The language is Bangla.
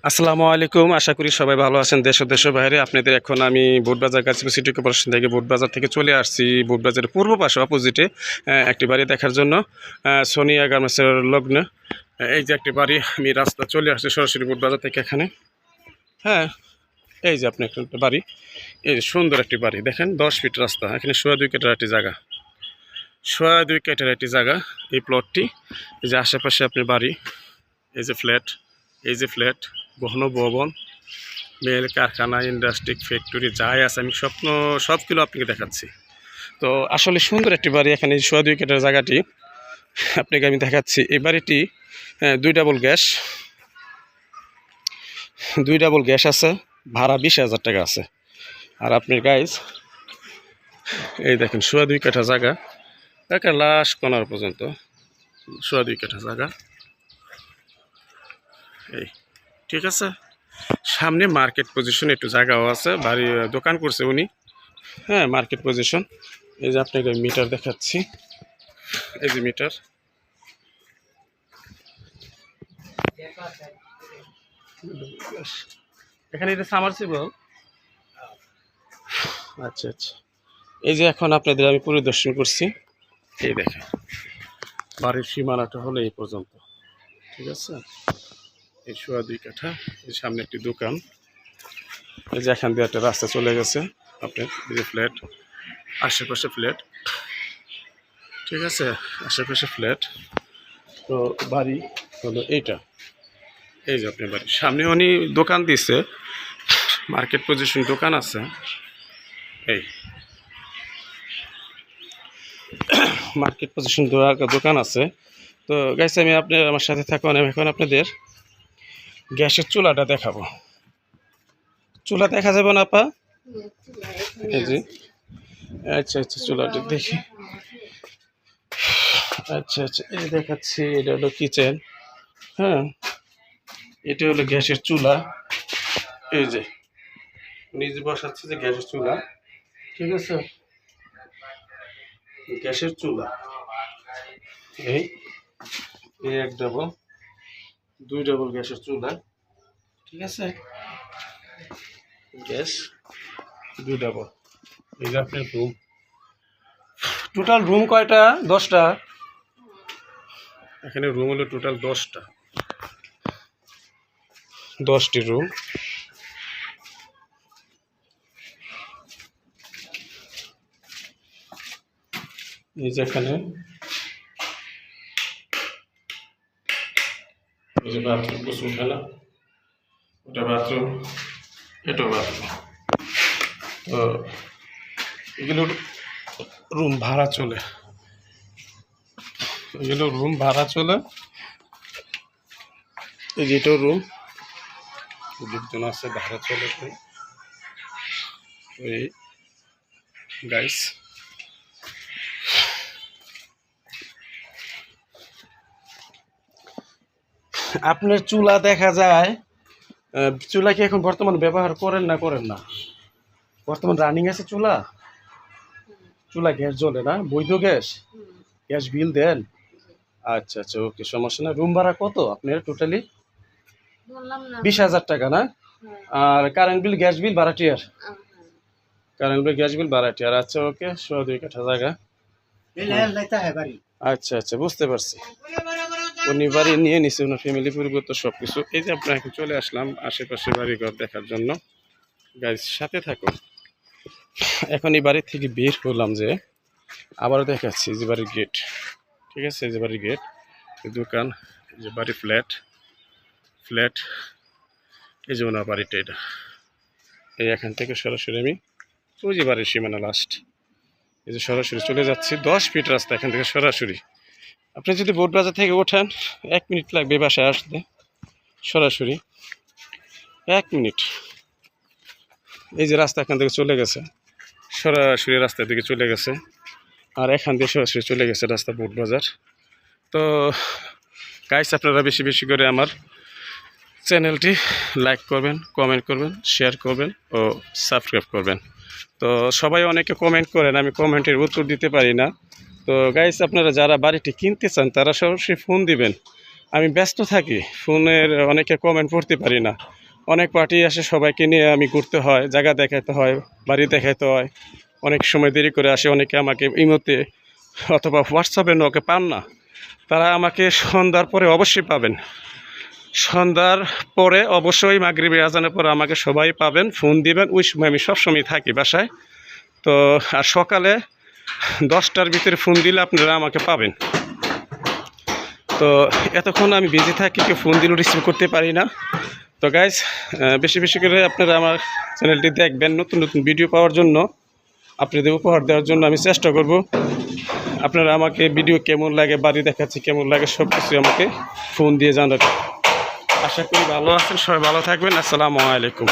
আসসালামু আলাইকুম। আশা করি সবাই ভালো আছেন দেশ ও দেশের বাইরে। আপনাদের এখন আমি বুটবাজার গাজীপুর সিটি কর্পোরেশন থেকে বুটবাজার থেকে চলে আসছি বুটবাজারের পূর্ব পাশে অপোজিটে একটি বাড়ি দেখার জন্য। সোনিয়া গার্মেন্টসের লগ্নে এই যে একটি বাড়ি, আমি রাস্তা চলে আসছি সরাসরি বুটবাজার থেকে এখানে। হ্যাঁ, এই যে আপনি একটা বাড়ি, এই যে সুন্দর একটি বাড়ি দেখেন, 10 ফিট রাস্তা, এখানে 2.5 কাঠার একটি জায়গা, 2.5 কাঠার একটি জায়গা এই প্লটটি। এই যে আশেপাশে আপনি বাড়ি, এই যে ফ্ল্যাট, এই যে ফ্ল্যাট, ঘন ভবন, মেল কারখানা, ইন্ডাস্ট্রি, ফ্যাক্টরি যাই আছে আমি সবগুলো আপনাকে দেখাচ্ছি। তো আসলে সুন্দর একটি বাড়ি। এখানে 2.5 কাঠার জায়গাটি আপনাকে আমি দেখাচ্ছি। এই বাড়িটি 2 ডাবল গ্যাস আছে, ভাড়া 20,000 টাকা আছে। আর আপনার গাইজ এই দেখেন 2.5 কাঠা জায়গা, একটা লাশ কোনার পর্যন্ত 2.5 কাঠা জায়গা। এই ঠিক আছে, সামনে মার্কেট পজিশন একটু জায়গাও আছে, বাড়ি দোকান করছে উনি। হ্যাঁ, মার্কেট পজিশন। এই যে আপনাকে মিটার দেখাচ্ছি, এই যে মিটার, এখানে এটা সামারসিবল। আচ্ছা আচ্ছা, এই যে এখন আপনাদের আমি পরিদর্শন করছি। এই দেখেন বাড়ির সীমানাটা হলো এই পর্যন্ত, ঠিক আছে। এই 2.5 কাঠা, এই সামনে একটি দোকান, এই যে এখান দিয়ে একটা রাস্তা চলে গেছে আপনার। এই যে ফ্ল্যাট, আশেপাশে ফ্ল্যাট, ঠিক আছে, আশেপাশে ফ্ল্যাট। তো বাড়ি হলো এইটা, এই যে আপনার বাড়ি সামনে উনি দোকান দিছে, মার্কেট পজিশন দোকান আছে। এই মার্কেট পজিশন দোকান আছে। তো গাইস, আমি আমার সাথে থাকুন। আমি এখন আপনাদের গ্যাসের চুলাটা দেখাবো। চুলা দেখা যাবে না আপা? এই যে আচ্ছা আচ্ছা, চুলাটা দেখি। আচ্ছা আচ্ছা, এই দেখাচ্ছি। এটা হলো কিচেন। হ্যাঁ, এটা হলো গ্যাসের চুলা। এই যে নিজে বসাচ্ছে যে গ্যাসের চুলা, ঠিক আছে, গ্যাসের চুলা। এই এক ডাবল, 2 ডাবল গ্যাসের চুলা, ঠিক আছে, গ্যাস 2 ডাবল। এই যে আপনার রুম, টোটাল রুম কয়টা? 10টা। এখানে রুম হলো টোটাল 10টা, 10টি রুম। এই যে এখানে এই যে বাথরুম, গোসলখানা, ওটা বাথরুম, এটাও বাথরুম। তো এগুলো রুম ভাড়া চলে, এগুলো রুম ভাড়া চলে। এই যে এটাও রুম, লোকজন আছে, ভাড়া চলে। এই গাইস, আপনার চুলা দেখা যায়, চুলা কি এখন বর্তমান ব্যবহার করেন না? বর্তমান রানিং আছে চুলা? চুলা গ্যাস জ্বলে না? বৈধ গ্যাস? গ্যাস বিল দেন? আচ্ছা আচ্ছা, ওকে, সমস্যা না। রুম ভাড়া কত আপনার টোটালি? 20,000 টাকা না? আর কারেন্ট বিল, গ্যাস বিল ভাড়াটিয়ার? কারেন্ট বিল, গ্যাস বিল ভাড়াটিয়ার। আচ্ছা ওকে, 2.5 কাঠা জায়গা। আচ্ছা আচ্ছা, বুঝতে পারছি। উনি বাড়ি নিয়ে নিছে, ওনার ফ্যামিলি পরিবর্তন সব কিছু। এই যে আমরা এখন চলে আসলাম আশেপাশে বাড়িঘর দেখার জন্য। গাইজ সাথে থাকুন। এখন এই বাড়ি থেকে বের হলাম, যে আবারও দেখাচ্ছি যে বাড়ির গেট, ঠিক আছে, এই যে বাড়ির গেট, দোকান, এই যে বাড়ি, ফ্ল্যাট, এই যে ওনার বাড়িটা। এটা এই এখান থেকে সরাসরি আমি ওই যে বাড়ির সীমানা লাস্ট, এই যে সরাসরি চলে যাচ্ছি। 10 ফিট রাস্তা এখান থেকে সরাসরি। আপনি যদি বুটবাজার থেকে ওঠেন 1 মিনিট লাগবে বাসায় আসতে, সরাসরি 1 মিনিট। এই যে রাস্তা এখান থেকে চলে গেছে, সরাসরি রাস্তার দিকে চলে গেছে। আর এখান দিয়ে সরাসরি চলে গেছে রাস্তা বুটবাজার। তো গাইস, আপনারা বেশি বেশি করে আমার চ্যানেলটি লাইক করবেন, কমেন্ট করবেন, শেয়ার করবেন ও সাবস্ক্রাইব করবেন। তো সবাই অনেকে কমেন্ট করেন, আমি কমেন্টের উত্তর দিতে পারি না। তো গাইস, আপনারা যারা বাড়িটি কিনতে চান তারা সরাসরি ফোন দিবেন। আমি ব্যস্ত থাকি, ফোনের অনেকে কমেন্ট পড়তে পারি না। অনেক পার্টি আসে, সবাইকে নিয়ে আমি ঘুরতে হয়, জায়গা দেখাতে হয়, বাড়ি দেখাতে হয়। অনেক সময় দেরি করে আসে, অনেকে আমাকে ইমোতে অথবা হোয়াটসঅ্যাপে নকে পান না, তারা আমাকে সন্ধ্যার পরে অবশ্যই পাবেন। সন্ধ্যার পরে অবশ্যই মাগরিবের আজানের পরে আমাকে সবাই পাবেন, ফোন দিবেন। ওই সময় আমি সবসময় থাকি বাসায়। তো আর সকালে 10টার ভিতরে ফোন দিলে আপনারা আমাকে পাবেন। তো এতক্ষণ আমি বিজি থাকি, কেউ ফোন দিলেও রিসিভ করতে পারি না। তো গাইজ, বেশি বেশি করে আপনারা আমার চ্যানেলটি দেখবেন। নতুন নতুন ভিডিও পাওয়ার জন্য, আপনাদের উপহার দেওয়ার জন্য আমি চেষ্টা করব। আপনারা আমাকে ভিডিও কেমন লাগে, বাড়ি দেখাচ্ছি কেমন লাগে, সব কিছু আমাকে ফোন দিয়ে জানাবেন। আশা করি ভালো আছেন, সবাই ভালো থাকবেন। আসসালামু আলাইকুম।